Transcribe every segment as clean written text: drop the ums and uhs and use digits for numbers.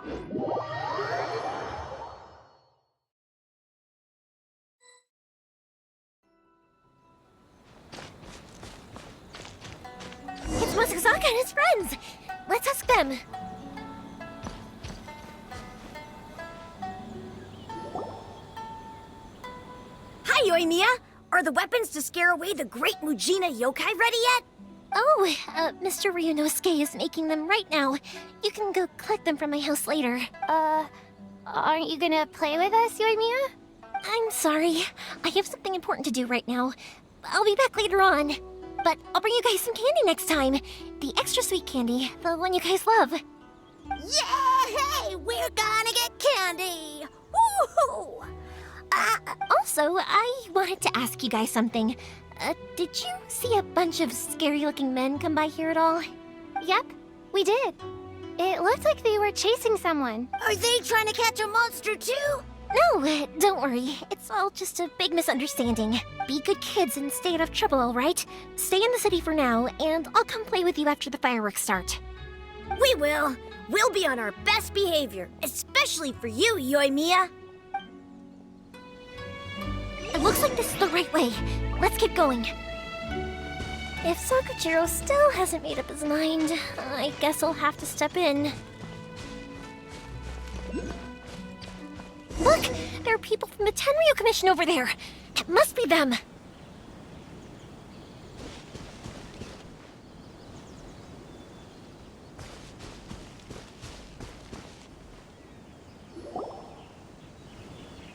It's Masazaka and his friends! Let's ask them. Hi, Yoimia! Are the weapons to scare away the great Mujina yokai ready yet? Oh, Mr. Ryunosuke is making them right now. You can go collect them from my house later. Aren't you gonna play with us, Yoimiya? I'm sorry. I have something important to do right now. I'll be back later on. But I'll bring you guys some candy next time. The extra sweet candy, the one you guys love. Yay! We're gonna get candy! Woohoo! Also, I wanted to ask you guys something. Did you see a bunch of scary-looking men come by here at all? Yep, we did. It looked like they were chasing someone. Are they trying to catch a monster too? No, don't worry. It's all just a big misunderstanding. Be good kids and stay out of trouble, alright? Stay in the city for now, and I'll come play with you after the fireworks start. We will. We'll be on our best behavior, especially for you, Yoimiya. It looks like this is the right way. Let's get going. If Sakujiro still hasn't made up his mind, I guess I'll have to step in. Look! There are people from the Tenryu Commission over there! It must be them!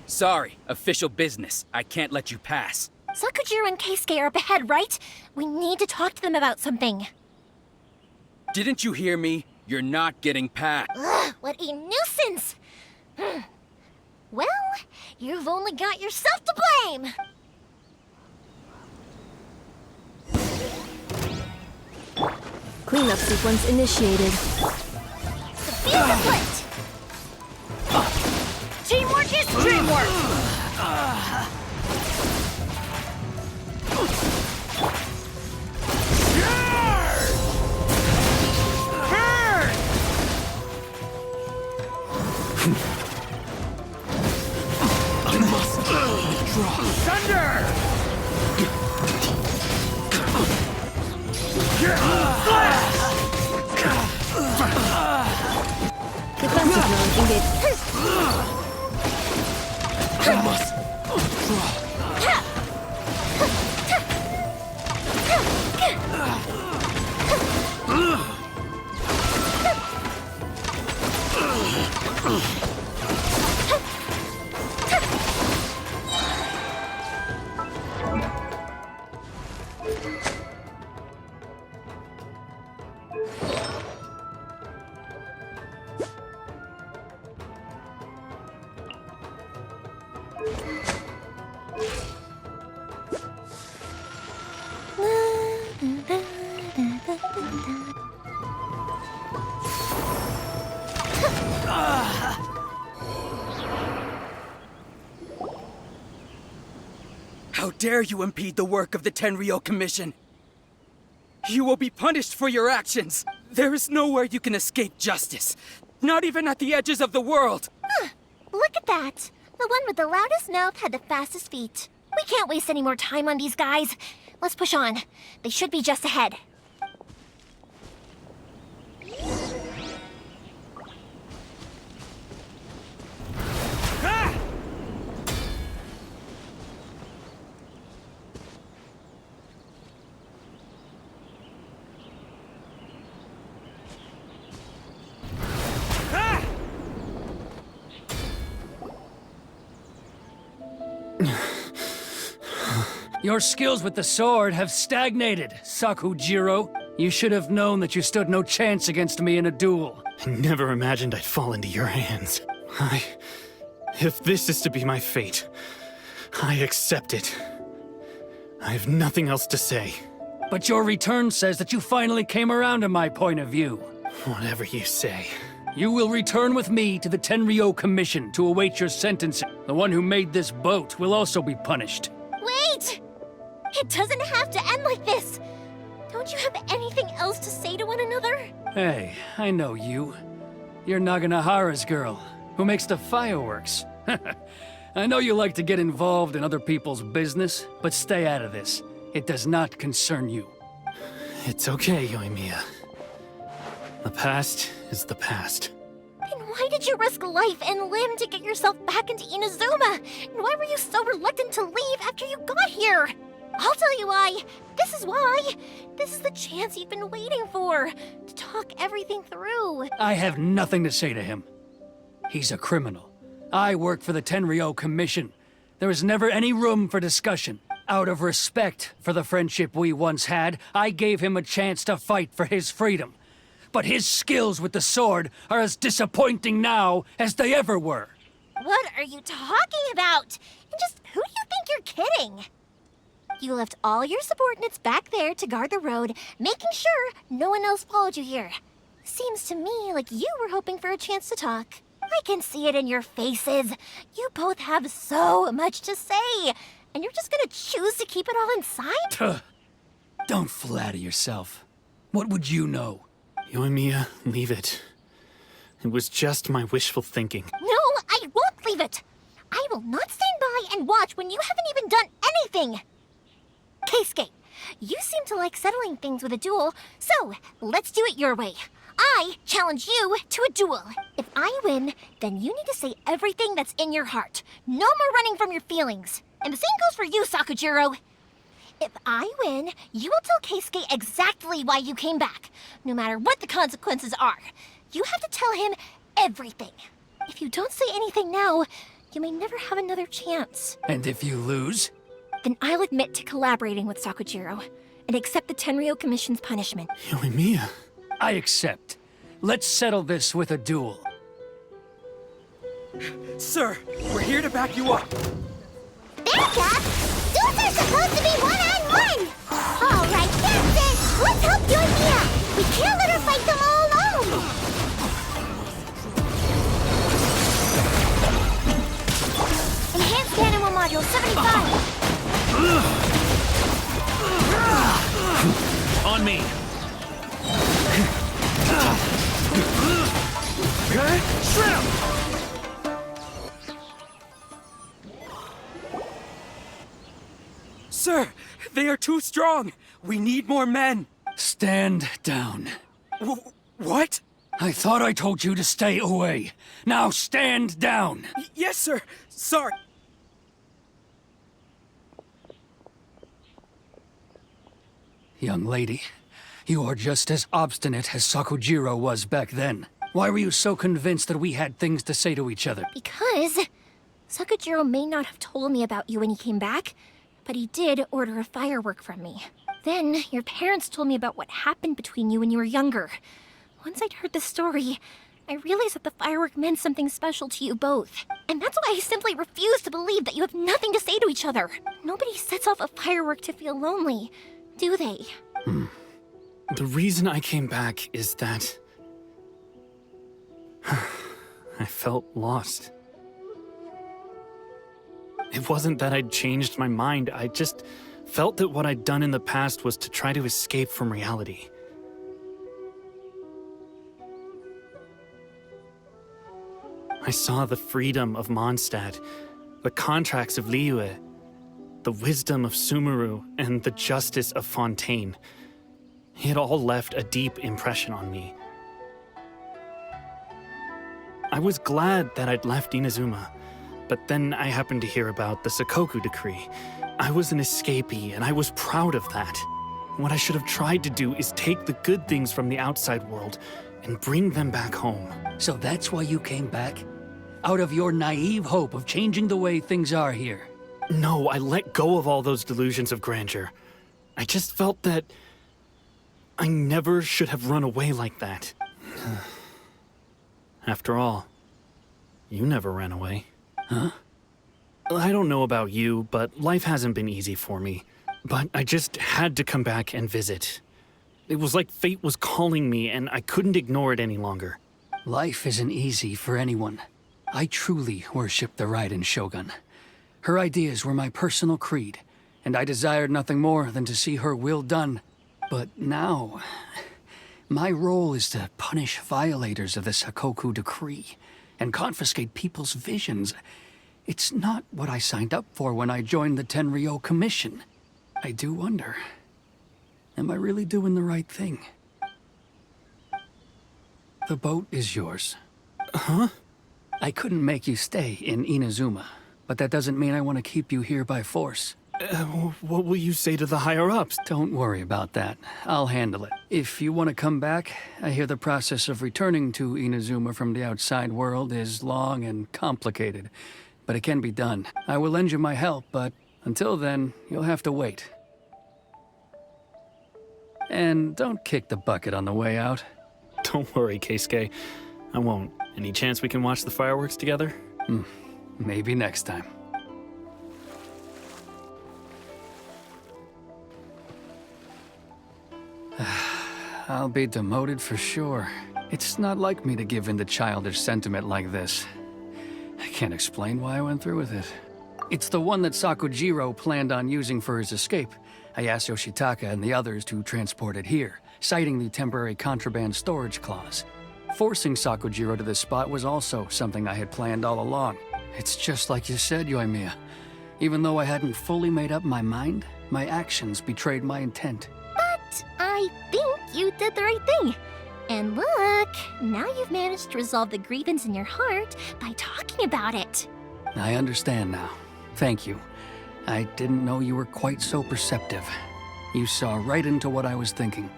Sorry, official business. I can't let you pass. Sakujiro and Keisuke are up ahead, right? We need to talk to them about something. Didn't you hear me? You're not getting past. Ugh, what a nuisance! Well, you've only got yourself to blame! Cleanup sequence initiated. The field is lit! Teamwork is dreamwork! I must withdraw. Thunder! Defensive mode engaged. I must withdraw. How dare you impede the work of the Tenryo Commission? You will be punished for your actions. There is nowhere you can escape justice. Not even at the edges of the world. Look at that! The one with the loudest mouth had the fastest feet. We can't waste any more time on these guys. Let's push on. They should be just ahead. Your skills with the sword have stagnated, Sakujiro. You should have known that you stood no chance against me in a duel. I never imagined I'd fall into your hands. If this is to be my fate, I accept it. I have nothing else to say. But your return says that you finally came around to my point of view. Whatever you say. You will return with me to the Tenryo Commission to await your sentencing. The one who made this boat will also be punished. Wait! It doesn't have to end like this! Don't you have anything else to say to one another? Hey, I know you. You're Naganahara's girl, who makes the fireworks. I know you like to get involved in other people's business, but stay out of this. It does not concern you. It's okay, Yoimiya. The past is the past. Then why did you risk life and limb to get yourself back into Inazuma? And why were you so reluctant to leave after you got here? I'll tell you why. This is why. This is the chance you've been waiting for, to talk everything through. I have nothing to say to him. He's a criminal. I work for the Tenryou Commission. There is never any room for discussion. Out of respect for the friendship we once had, I gave him a chance to fight for his freedom. But his skills with the sword are as disappointing now as they ever were. What are you talking about? And just who do you think you're kidding? You left all your subordinates back there to guard the road, making sure no one else followed you here. Seems to me like you were hoping for a chance to talk. I can see it in your faces. You both have so much to say, and you're just gonna choose to keep it all inside? Tuh. Don't flatter yourself. What would you know? Yoimiya, leave it. It was just my wishful thinking. No, I won't leave it. I will not stand by and watch when you haven't even done anything. Keisuke, you seem to like settling things with a duel, so let's do it your way. I challenge you to a duel. If I win, then you need to say everything that's in your heart. No more running from your feelings. And the same goes for you, Sakujiro. If I win, you will tell Keisuke exactly why you came back, no matter what the consequences are. You have to tell him everything. If you don't say anything now, you may never have another chance. And if you lose? Then I'll admit to collaborating with Sakujiro and accept the Tenryou Commission's punishment. Yoimiya. I accept. Let's settle this with a duel. Sir, we're here to back you up. Becca! Duels are supposed to be one-on-one! Alright, that's it! Let's help Yoimia! We can't let her fight them all alone! Enhanced Animal Module 75! On me. Sir, they are too strong. We need more men. Stand down. What? I thought I told you to stay away. Now stand down. Yes, sir. Sorry. Young lady, you are just as obstinate as Sakujiro was back then. Why were you so convinced that we had things to say to each other? Because Sakujiro may not have told me about you when he came back, but he did order a firework from me. Then your parents told me about what happened between you when you were younger. Once I'd heard the story, I realized that the firework meant something special to you both. And that's why I simply refuse to believe that you have nothing to say to each other. Nobody sets off a firework to feel lonely, do they? The reason I came back is that I felt lost. It wasn't that I'd changed my mind, I just felt that what I'd done in the past was to try to escape from reality. I saw the freedom of Mondstadt, the contracts of Liyue, the wisdom of Sumeru, and the justice of Fontaine. It all left a deep impression on me. I was glad that I'd left Inazuma, but then I happened to hear about the Sakoku decree. I was an escapee, and I was proud of that. What I should have tried to do is take the good things from the outside world and bring them back home. So that's why you came back? Out of your naive hope of changing the way things are here? No, I let go of all those delusions of grandeur. I just felt that I never should have run away like that. After all, you never ran away. Huh? I don't know about you, but life hasn't been easy for me. But I just had to come back and visit. It was like fate was calling me, and I couldn't ignore it any longer. Life isn't easy for anyone. I truly worship the Raiden Shogun. Her ideas were my personal creed, and I desired nothing more than to see her will done. But now, My role is to punish violators of the Sakoku decree and confiscate people's visions. It's not what I signed up for when I joined the Tenryo Commission. I do wonder, am I really doing the right thing? The boat is yours. Huh? I couldn't make you stay in Inazuma, but that doesn't mean I want to keep you here by force. What will you say to the higher-ups? Don't worry about that. I'll handle it. If you want to come back, I hear the process of returning to Inazuma from the outside world is long and complicated, but it can be done. I will lend you my help, but until then, you'll have to wait. And don't kick the bucket on the way out. Don't worry, Keisuke. I won't. Any chance we can watch the fireworks together? Maybe next time. I'll be demoted for sure. It's not like me to give in to childish sentiment like this. I can't explain why I went through with it. It's the one that Sakujiro planned on using for his escape. I asked Yoshitaka and the others to transport it here, citing the temporary contraband storage clause. Forcing Sakujiro to this spot was also something I had planned all along. It's just like you said, Yoimiya. Even though I hadn't fully made up my mind, my actions betrayed my intent. But I think you did the right thing. And look, now you've managed to resolve the grievance in your heart by talking about it. I understand now. Thank you. I didn't know you were quite so perceptive. You saw right into what I was thinking.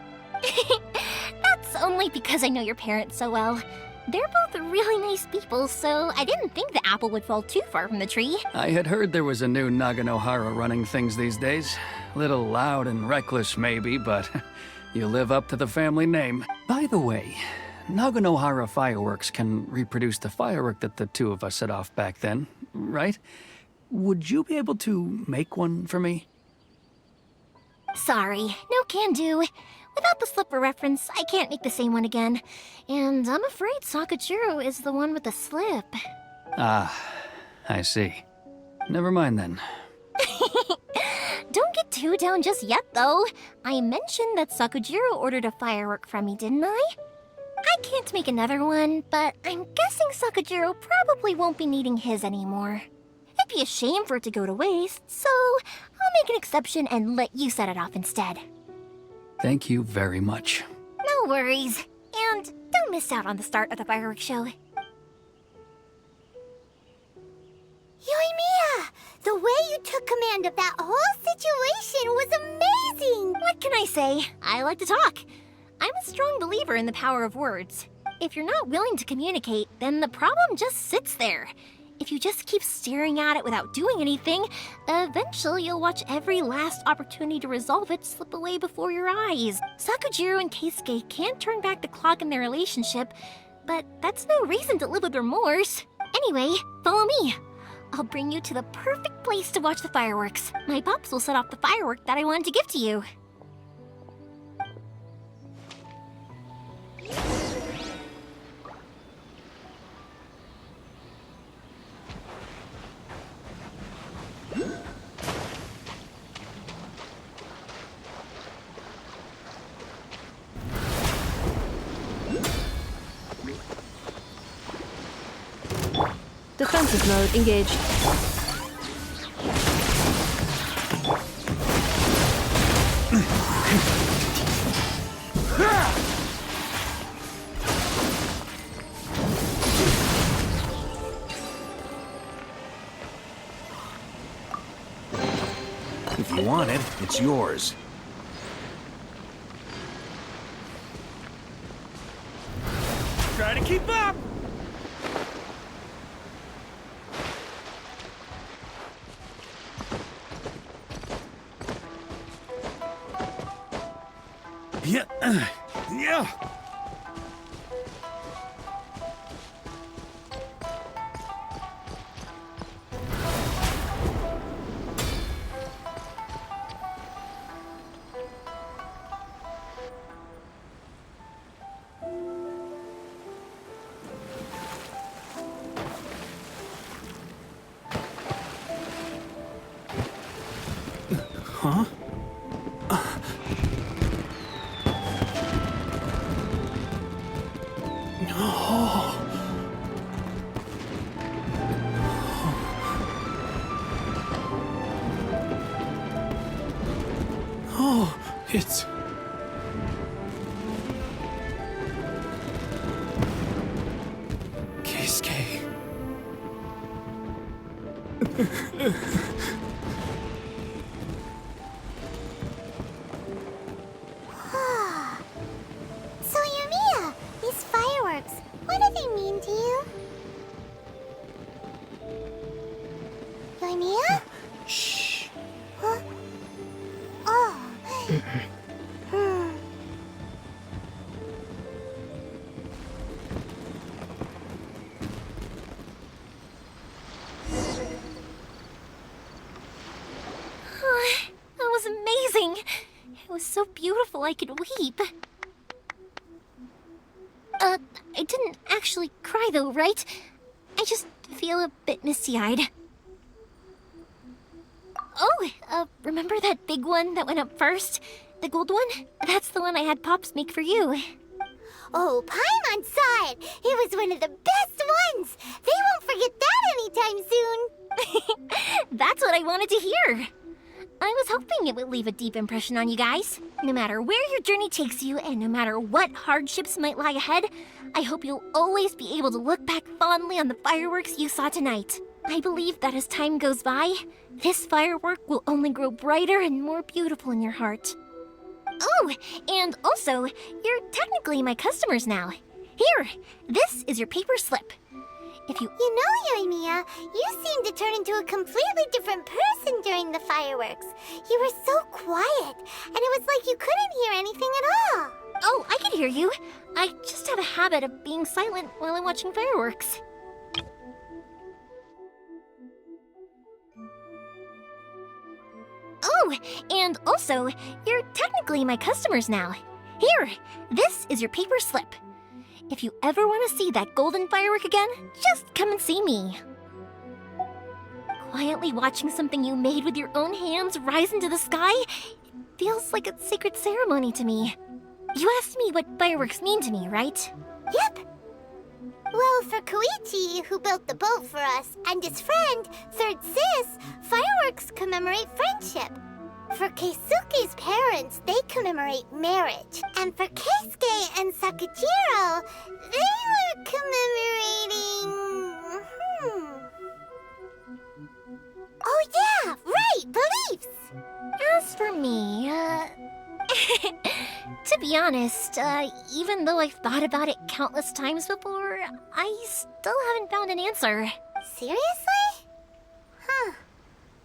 That's only because I know your parents so well. They're both really nice people, so I didn't think the apple would fall too far from the tree. I had heard there was a new Naganohara running things these days. Little loud and reckless, maybe, but you live up to the family name. By the way, Naganohara fireworks can reproduce the firework that the two of us set off back then, right? Would you be able to make one for me? Sorry, no can do. Without the slipper reference, I can't make the same one again. And I'm afraid Sakujiro is the one with the slip. Ah, I see. Never mind then. Don't get too down just yet, though. I mentioned that Sakujiro ordered a firework from me, didn't I? I can't make another one, but I'm guessing Sakujiro probably won't be needing his anymore. It'd be a shame for it to go to waste, so I'll make an exception and let you set it off instead. Thank you very much. No worries. And don't miss out on the start of the fireworks show. Yoimiya! The way you took command of that whole situation was amazing! What can I say? I like to talk. I'm a strong believer in the power of words. If you're not willing to communicate, then the problem just sits there. If you just keep staring at it without doing anything, eventually you'll watch every last opportunity to resolve it slip away before your eyes. Sakujiro and Keisuke can't turn back the clock in their relationship, but that's no reason to live with remorse. Anyway, follow me. I'll bring you to the perfect place to watch the fireworks. My pops will set off the firework that I wanted to give to you. Defensive mode engaged. If you want it, it's yours. Try to keep up! Yeah. Yeah. Huh? Oh, it's... Keisuke. So, Yoimiya, these fireworks, what do they mean to you? Yoimiya? Shh. Huh? Oh. That was amazing. It was so beautiful I could weep. I didn't actually cry though, right? I just feel a bit misty-eyed. Oh, remember that big one that went up first? The gold one? That's the one I had Pops make for you. Oh, Paimon saw it. It was one of the best ones. They won't forget that anytime soon. That's what I wanted to hear. I was hoping it would leave a deep impression on you guys. No matter where your journey takes you, and no matter what hardships might lie ahead, I hope you'll always be able to look back fondly on the fireworks you saw tonight. I believe that as time goes by, this firework will only grow brighter and more beautiful in your heart. Oh, and also, you're technically my customers now. Here, this is your paper slip. If you... You know, Yoimiya, you seemed to turn into a completely different person during the fireworks. You were so quiet, and it was like you couldn't hear anything at all. Oh, I can hear you. I just have a habit of being silent while I'm watching fireworks. Oh, and also, you're technically my customers now. Here, this is your paper slip. If you ever want to see that golden firework again, just come and see me. Quietly watching something you made with your own hands rise into the sky feels like a sacred ceremony to me. You asked me what fireworks mean to me, right? Yep. Well, for Koichi, who built the boat for us, and his friend, Third Sis, fireworks commemorate friendship. For Keisuke's parents, they commemorate marriage. And for Keisuke and Sakujiro, they were commemorating... Oh yeah, right, beliefs! As for me, to be honest, even though I've thought about it countless times before, I still haven't found an answer. Seriously? Huh.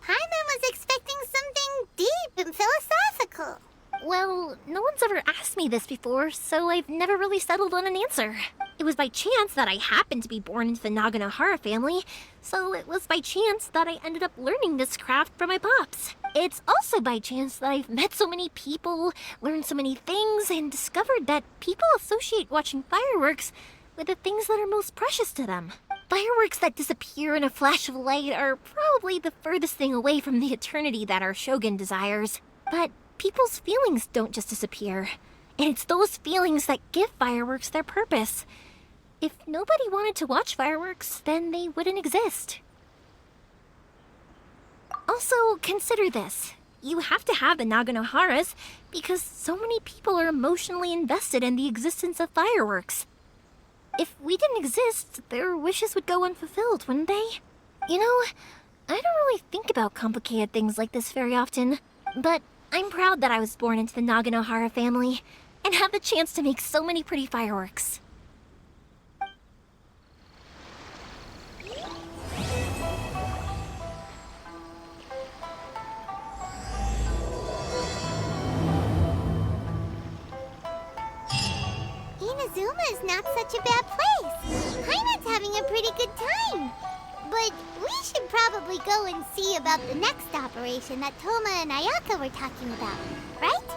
Paimon was expecting something deep and philosophical. Well, no one's ever asked me this before, so I've never really settled on an answer. It was by chance that I happened to be born into the Naganohara family, so it was by chance that I ended up learning this craft from my pops. It's also by chance that I've met so many people, learned so many things, and discovered that people associate watching fireworks with the things that are most precious to them. Fireworks that disappear in a flash of light are probably the furthest thing away from the eternity that our shogun desires. But people's feelings don't just disappear, and it's those feelings that give fireworks their purpose. If nobody wanted to watch fireworks, then they wouldn't exist. Also, consider this. You have to have the Naganoharas because so many people are emotionally invested in the existence of fireworks. If we didn't exist, their wishes would go unfulfilled, wouldn't they? You know, I don't really think about complicated things like this very often, but I'm proud that I was born into the Naganohara family and have the chance to make so many pretty fireworks. Inazuma is not such a bad place. Paimon's having a pretty good time. But we should probably go and see about the next operation that Toma and Ayaka were talking about, right?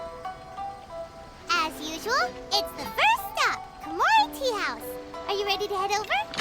As usual, it's the first stop, Komori Tea House. Are you ready to head over?